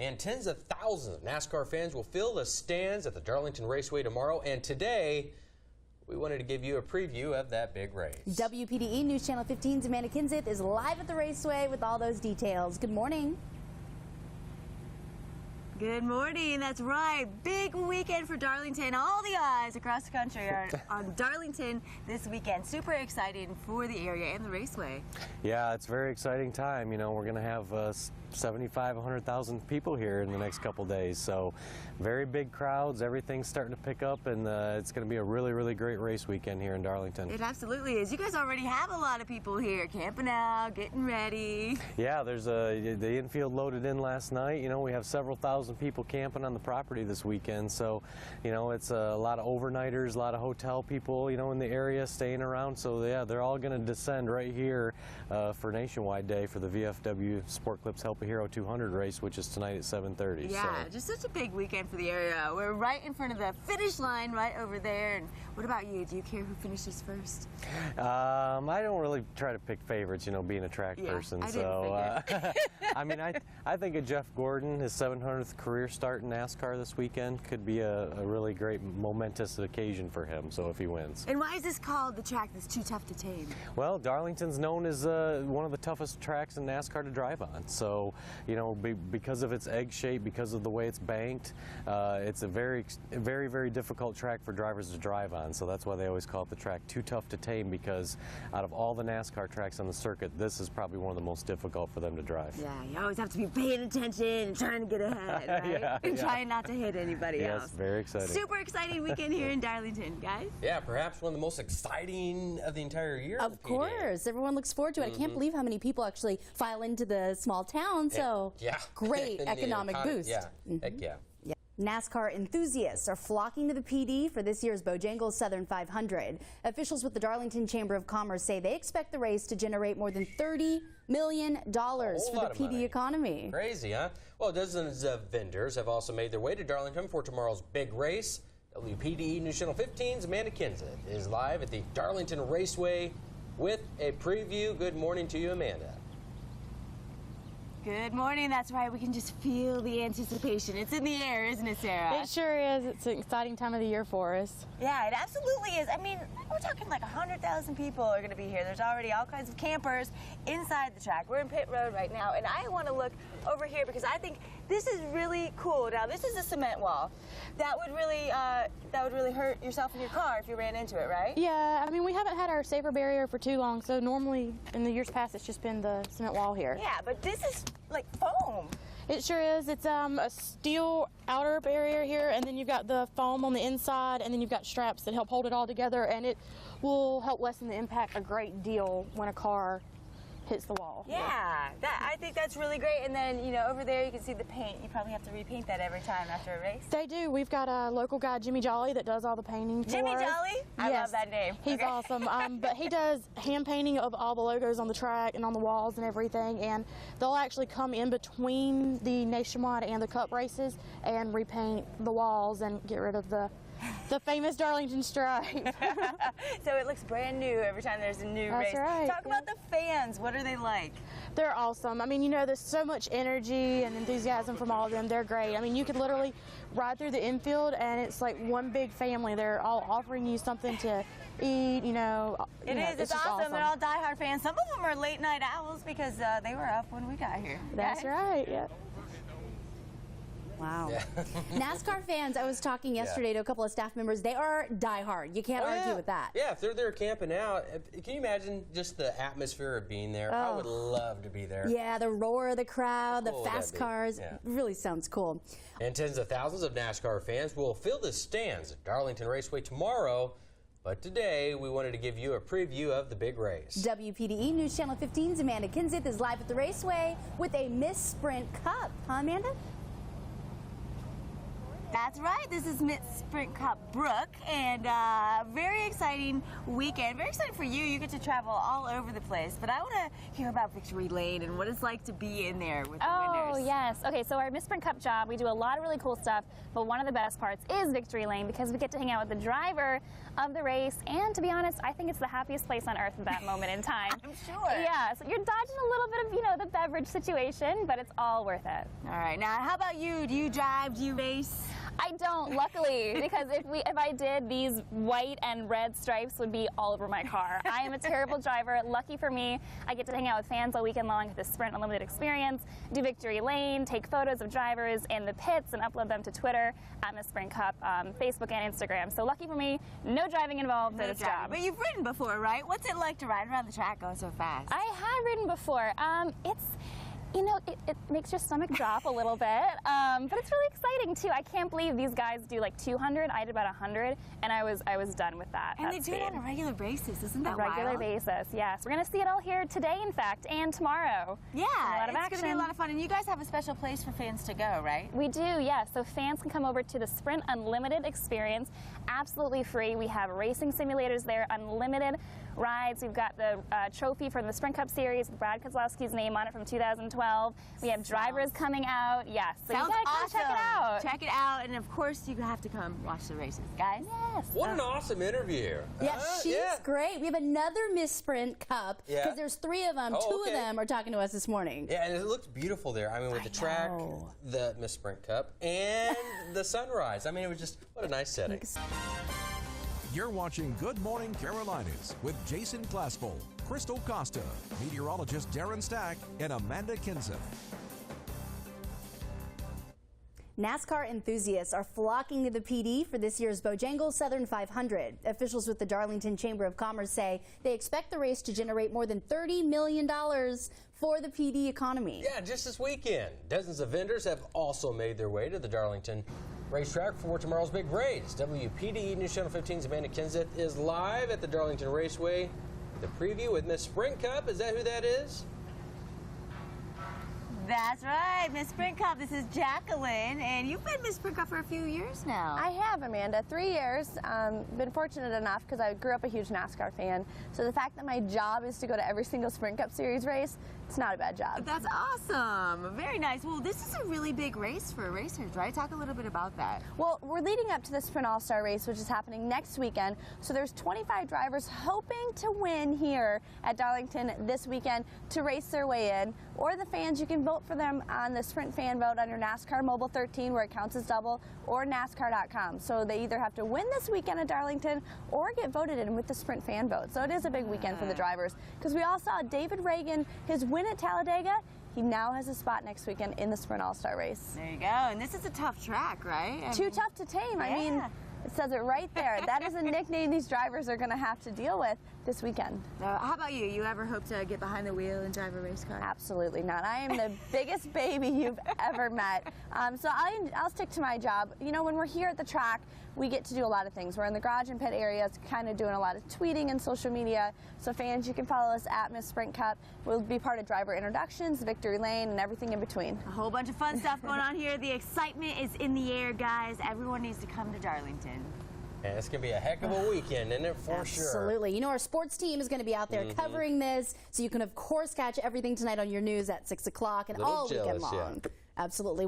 and tens of thousands of NASCAR fans will fill the stands at the Darlington Raceway tomorrow. And today, we wanted to give you a preview of that big race. WPDE News Channel 15's Amanda Kinseth is live at the raceway with all those details. Good morning. Good morning. That's right. Big weekend for Darlington. All the eyes across the country are on Darlington this weekend. Super exciting for the area and the raceway. Yeah, it's a very exciting time. You know, we're going to have 75, 100,000 people here in the next couple days. So very big crowds. Everything's starting to pick up, and it's going to be a really, really great race weekend here in Darlington. It absolutely is. You guys already have a lot of people here camping out, getting ready. Yeah, there's the infield loaded in last night. You know, we have several thousand people camping on the property this weekend. So, you know, it's a lot of overnighters, a lot of hotel people, you know, in the area staying around. So, yeah, they're all going to descend right here for Nationwide Day for the VFW Sport Clips Help a Hero 200 race, which is tonight at 7:30. Yeah, just such a big weekend for the area. We're right in front of the finish line right over there. And what about you? Do you care who finishes first? I don't really try to pick favorites, you know, being a track person. I mean, I think of Jeff Gordon, his 700th career start in NASCAR this weekend could be a really great momentous occasion for him, so if he wins. And why is this called the track that's too tough to tame? Well, Darlington's known as one of the toughest tracks in NASCAR to drive on. So, you know, because of its egg shape, because of the way it's banked, it's a very, very difficult track for drivers to drive on. So that's why they always call it the track too tough to tame, because out of all the NASCAR tracks on the circuit, this is probably one of the most difficult for them to drive. Yeah, you always have to be paying attention and trying to get ahead, right? And trying not to hit anybody else. Yes, very exciting. Super exciting weekend here in Darlington, guys. Yeah, perhaps one of the most exciting of the entire year. Of course. Everyone looks forward to it. I can't believe how many people actually file into the small town. So great economic boost. Yeah, heck yeah. NASCAR enthusiasts are flocking to the PD for this year's Bojangles Southern 500. Officials with the Darlington Chamber of Commerce say they expect the race to generate more than $30 million for the PD economy. Crazy, huh? Well, dozens of vendors have also made their way to Darlington for tomorrow's big race. WPDE News Channel 15's Amanda Kinseth is live at the Darlington Raceway with a preview. Good morning to you, Amanda. Good morning. That's right. We can just feel the anticipation. It's in the air, isn't it, Sarah? It sure is. It's an exciting time of the year for us. Yeah, it absolutely is. I mean, we're talking like 100,000 people are going to be here. There's already all kinds of campers inside the track. We're in pit road right now, and I want to look over here because I think this is really cool. Now, this is a cement wall. That would really hurt yourself in your car if you ran into it, right? Yeah, I mean, we haven't had our safer barrier for too long, so normally in the years past it's just been the cement wall here. Yeah, but this is like foam. It sure is. It's a steel outer barrier here, and then you've got the foam on the inside, and then you've got straps that help hold it all together, and it will help lessen the impact a great deal when a car hits the wall. Yeah, I think that's really great. And then, you know, over there you can see the paint. You probably have to repaint that every time after a race. They do. We've got a local guy, Jimmy Jolly, that does all the painting for us. Jimmy Jolly? I love that name. He's awesome. But he does hand painting of all the logos on the track and on the walls and everything. And they'll actually come in between the Nationwide and the Cup races and repaint the walls and get rid of the famous Darlington stripe. So it looks brand new every time there's a new race. That's right. Talk about the fans. What are they like? They're awesome. I mean, you know, there's so much energy and enthusiasm from all of them. They're great. I mean, you could literally ride through the infield and it's like one big family. They're all offering you something to eat, you know. It's awesome. They're all diehard fans. Some of them are late night owls because they were up when we got here. That's right, yeah. Wow. Yeah. NASCAR fans, I was talking yesterday to a couple of staff members, they are diehard. You can't argue with that. Yeah, if they're there camping out, can you imagine just the atmosphere of being there? I would love to be there. Yeah, the roar of the crowd, the fast cars, really sounds cool. And tens of thousands of NASCAR fans will fill the stands at Darlington Raceway tomorrow. But today, we wanted to give you a preview of the big race. WPDE News Channel 15's Amanda Kinseth is live at the raceway with a Miss Sprint Cup. Huh, Amanda? That's right. This is Miss Sprint Cup Brooke, and very exciting weekend. Very exciting for you. You get to travel all over the place. But I want to hear about Victory Lane and what it's like to be in there with the winners. Oh, yes. Okay, so our Miss Sprint Cup job, we do a lot of really cool stuff, but one of the best parts is Victory Lane because we get to hang out with the driver of the race, and to be honest, I think it's the happiest place on earth at that moment in time. I'm sure. Yeah, so you're dodging a little bit of, the beverage situation, but it's all worth it. All right, now how about you? Do you drive? Do you race? I don't, luckily, because if I did, these white and red stripes would be all over my car. I am a terrible driver. Lucky for me, I get to hang out with fans all weekend long at the Sprint Unlimited experience, do Victory Lane, take photos of drivers in the pits and upload them to Twitter at Miss Sprint Cup, Facebook and Instagram. So lucky for me, no driving involved for this job. But you've ridden before, right? What's it like to ride around the track going so fast? I have ridden before. It makes your stomach drop a little bit, but it's really exciting too. I can't believe these guys do like 200. I did about 100, and I was done with that. And they do it on a regular basis, isn't that wild? A regular basis, yes. We're gonna see it all here today, in fact, and tomorrow. Yeah, a lot of action. It's gonna be a lot of fun. And you guys have a special place for fans to go, right? We do, yes. So fans can come over to the Sprint Unlimited experience, absolutely free. We have racing simulators there, unlimited rides. We've got the trophy from the Sprint Cup Series with Brad Keselowski's name on it from 2012. We have drivers coming out. Yes, so Sounds you gotta come awesome. check it out. Check it out, and of course you have to come watch the races, guys. Yes. What an awesome interview. Yeah, she's great. We have another Miss Sprint Cup because there's 3 of them. Two of them are talking to us this morning. Yeah, and it looks beautiful there. I mean, with the track, the Miss Sprint Cup, and the sunrise. I mean, it was just, what a nice setting. You're watching Good Morning Carolinas with Jason Glassfold, Crystal Costa, meteorologist Darren Stack, and Amanda Kinson. NASCAR enthusiasts are flocking to the PD for this year's Bojangles Southern 500. Officials with the Darlington Chamber of Commerce say they expect the race to generate more than $30 million for the PD economy. Yeah, just this weekend, dozens of vendors have also made their way to the Darlington racetrack for tomorrow's big race. WPDE News Channel 15's Amanda Kenseth is live at the Darlington Raceway. The preview with Miss Sprint Cup. Is that who that is? That's right, Miss Sprint Cup. This is Jacqueline, and you've been Miss Sprint Cup for a few years now. I have, Amanda. 3 years. Been fortunate enough because I grew up a huge NASCAR fan. So the fact that my job is to go to every single Sprint Cup Series race, it's not a bad job. That's awesome. Very nice. Well, this is a really big race for racers, right? Talk a little bit about that. Well, we're leading up to the Sprint All-Star race, which is happening next weekend. So there's 25 drivers hoping to win here at Darlington this weekend to race their way in. Or the fans, you can vote for them on the Sprint Fan Vote on your NASCAR Mobile 13, where it counts as double, or NASCAR.com. So they either have to win this weekend at Darlington or get voted in with the Sprint Fan Vote. So it is a big weekend for the drivers. Because we all saw David Reagan, his win at Talladega. He now has a spot next weekend in the Sprint All-Star race. There you go. And this is a tough track, right? Too tough to tame. I mean, it says it right there. That is a nickname these drivers are going to have to deal with this weekend. How about you? You ever hope to get behind the wheel and drive a race car? Absolutely not. I am the biggest baby you've ever met. So I'll stick to my job. You know, when we're here at the track, we get to do a lot of things. We're in the garage and pit areas, kind of doing a lot of tweeting and social media. So fans, you can follow us at Miss Sprint Cup. We'll be part of driver introductions, Victory Lane, and everything in between. A whole bunch of fun stuff going on here. The excitement is in the air, guys. Everyone needs to come to Darlington. And it's going to be a heck of a weekend, isn't it, for sure? Absolutely. You know, our sports team is going to be out there covering this, so you can, of course, catch everything tonight on your news at 6 o'clock and all weekend long. Absolutely.